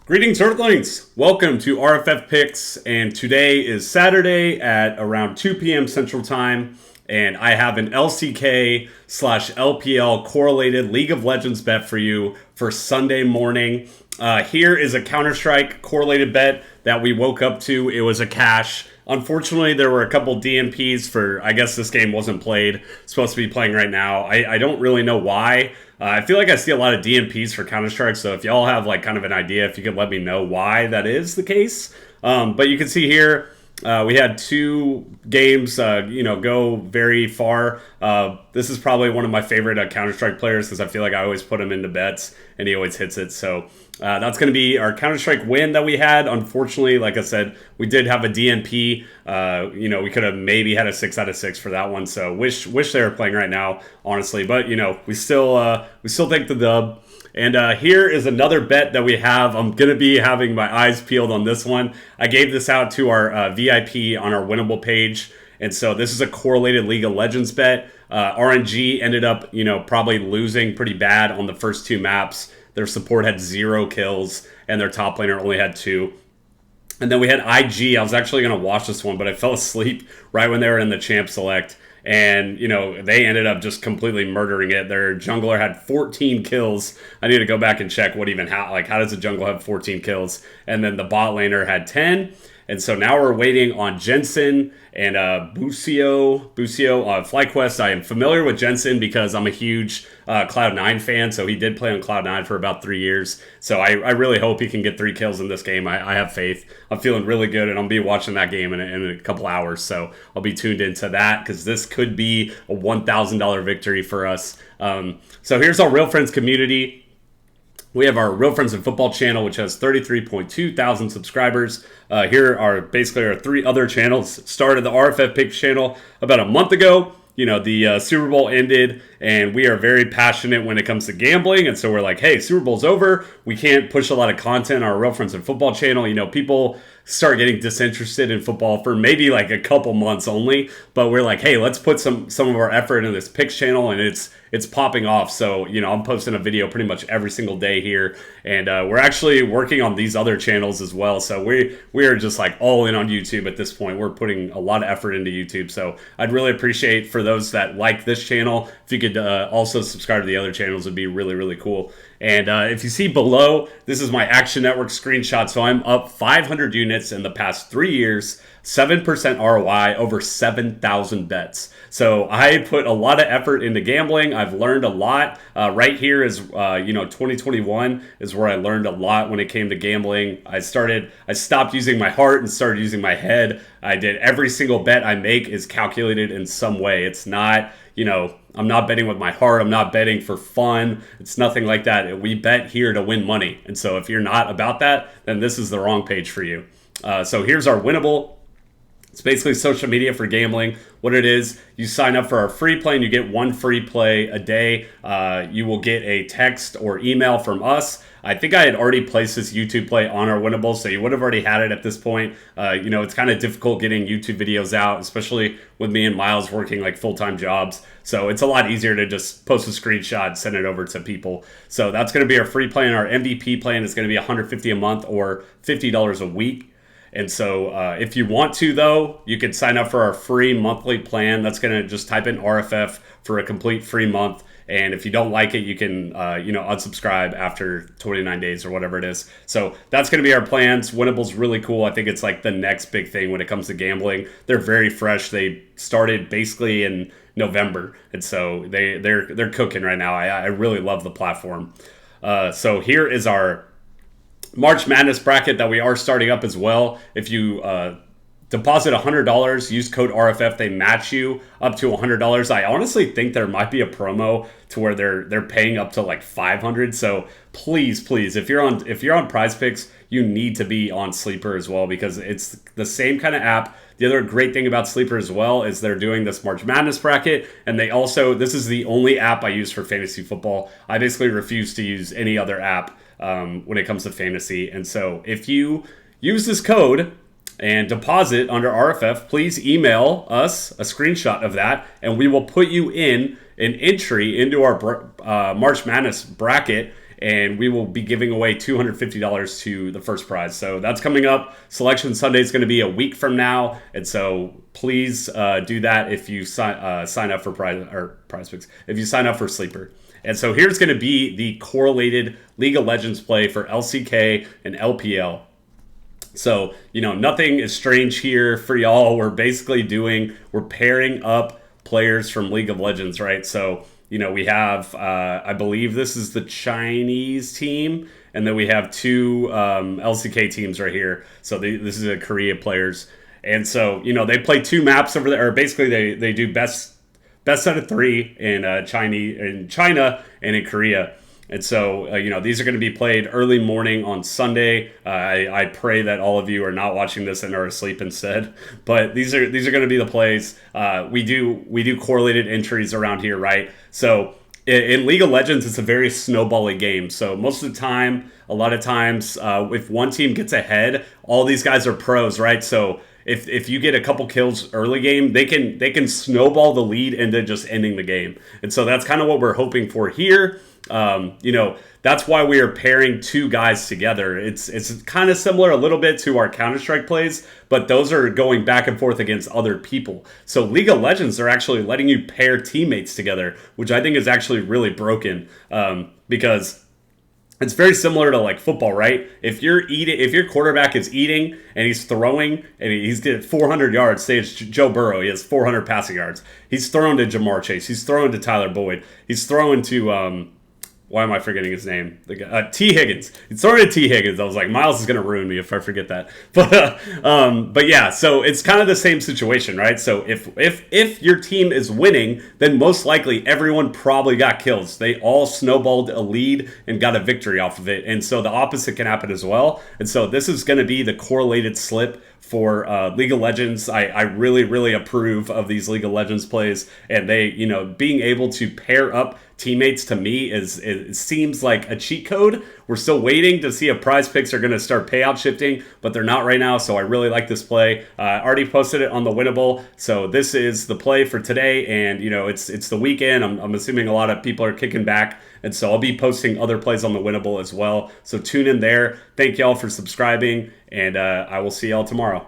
Greetings, Earthlings! Welcome to RFF Picks, and today is Saturday at around 2 p.m. Central Time, and I have an LCK / LPL correlated League of Legends bet for you for Sunday morning. Here is a Counter-Strike correlated bet that we woke up to. It was a cash. Unfortunately, there were a couple DMPs for, I guess this game wasn't played. It's supposed to be playing right now. I don't really know why. I feel like I see a lot of DMPs for Counter-Strike, so if y'all have like kind of an idea, if you could let me know why that is the case. But you can see here, we had two games, go very far. This is probably one of my favorite Counter-Strike players because I feel like I always put him into bets and he always hits it. So that's going to be our Counter-Strike win that we had. Unfortunately, like I said, we did have a DMP. We could have maybe had a 6 out of 6 for that one. So wish they were playing right now, honestly. But we still take the dub. And here is another bet that we have. I'm going to be having my eyes peeled on this one. I gave this out to our VIP on our Winnable page. And so this is a correlated League of Legends bet. RNG ended up, probably losing pretty bad on the first two maps. Their support had 0 kills, and their top laner only had 2. And then we had IG. I was actually going to watch this one, but I fell asleep right when they were in the champ select. And, they ended up just completely murdering it. Their jungler had 14 kills. I need to go back and check how does a jungle have 14 kills? And then the bot laner had 10. And so now we're waiting on Jensen and Busio FlyQuest. I am familiar with Jensen because I'm a huge Cloud9 fan, so he did play on Cloud9 for about 3 years. So I really hope he can get 3 kills in this game. I have faith. I'm feeling really good, and I'll be watching that game in a couple hours. So I'll be tuned into that because this could be a $1,000 victory for us. So here's our Real Friends community. We have our Real Friends in Football channel, which has 33.2 thousand subscribers. Here are basically our 3 other channels. Started the RFF Picks channel about a month ago. The Super Bowl ended, and we are very passionate when it comes to gambling. And so we're like, hey, Super Bowl's over. We can't push a lot of content on our Real Friends in Football channel. People start getting disinterested in football for maybe like a couple months only. But we're like, hey, let's put some of our effort into this picks channel, and it's popping off. So, I'm posting a video pretty much every single day here. And we're actually working on these other channels as well. So we are just like all in on YouTube at this point. We're putting a lot of effort into YouTube. So I'd really appreciate for those that like this channel, if you could also subscribe to the other channels, would be really, really cool. And if you see below, this is my Action Network screenshot. So I'm up 500 units in the past 3 years, 7% ROI, over 7,000 bets. So I put a lot of effort into gambling. I've learned a lot. Right here is, 2021 is where I learned a lot when it came to gambling. I stopped using my heart and started using my head. I did every single bet I make is calculated in some way. It's not, I'm not betting with my heart. I'm not betting for fun. It's nothing like that. We bet here to win money. And so if you're not about that, then this is the wrong page for you. So here's our Winnable. It's basically social media for gambling. What it is, you sign up for our free play and you get 1 free play a day. You will get a text or email from us. I think I had already placed this YouTube play on our Winnable, so you would have already had it at this point. It's kind of difficult getting YouTube videos out, especially with me and Miles working like full-time jobs. So it's a lot easier to just post a screenshot, send it over to people. So that's going to be our free plan. Our MVP plan is going to be $150 a month or $50 a week. And so if you want to, though, you can sign up for our free monthly plan. That's going to just type in RFF for a complete free month. And if you don't like it, you can, unsubscribe after 29 days or whatever it is. So that's going to be our plans. Winnable's really cool. I think it's like the next big thing when it comes to gambling. They're very fresh. They started basically in November. And so they're cooking right now. I really love the platform. So here is our March Madness bracket that we are starting up as well. If you deposit $100, use code RFF, they match you up to $100. I honestly think there might be a promo to where they're paying up to like $500. So please, if you're on PrizePicks, you need to be on Sleeper as well because it's the same kind of app. The other great thing about Sleeper as well is they're doing this March Madness bracket, and this is the only app I use for fantasy football. I basically refuse to use any other app when it comes to fantasy. And so if you use this code and deposit under RFF, please email us a screenshot of that, and we will put you in an entry into our March Madness bracket. and we will be giving away $250 to the first prize. So that's coming up. Selection Sunday is going to be a week from now, and so please do that if you sign up for PrizePicks. If you sign up for Sleeper. And so here's going to be the correlated League of Legends play for LCK and LPL. So, nothing is strange here for y'all. We're pairing up players from League of Legends, right? So, we have, I believe this is the Chinese team, and then we have two LCK teams right here. So this is the Korea players. And so, they play two maps over there, or basically they do best out of three in China and in Korea. And so, these are going to be played early morning on Sunday. I pray that all of you are not watching this and are asleep instead. But these are going to be the plays. We do correlated entries around here, right? So in League of Legends, it's a very snowbally game. So most of the time, a lot of times, if one team gets ahead, all these guys are pros, right? So if you get a couple kills early game, they can snowball the lead into just ending the game. And so that's kind of what we're hoping for here. That's why we are pairing two guys together. It's kind of similar a little bit to our Counter-Strike plays, but those are going back and forth against other people. So League of Legends are actually letting you pair teammates together, which I think is actually really broken, because it's very similar to like football, right? If your quarterback is eating and he's throwing and he's getting 400 yards, say it's Joe Burrow, he has 400 passing yards. He's throwing to Jamar Chase. He's throwing to Tyler Boyd. He's throwing to why am I forgetting his name? The guy, T. Higgins. He's throwing to T. Higgins. I was like, Miles is going to ruin me if I forget that. But yeah, so it's kind of the same situation, right? So if your team is winning, then most likely everyone probably got kills. They all snowballed a lead and got a victory off of it. And so the opposite can happen as well. And so this is going to be the correlated slip for League of Legends. I really, really approve of these League of Legends plays, and they, being able to pair up teammates to me it seems like a cheat code. We're still waiting to see if PrizePicks are going to start payout shifting, but they're not right now. So I really like this play. I already posted it on the Winnable. So this is the play for today, and it's the weekend. I'm assuming a lot of people are kicking back, and so I'll be posting other plays on the Winnable as well. So tune in there. Thank y'all for subscribing, and I will see y'all tomorrow.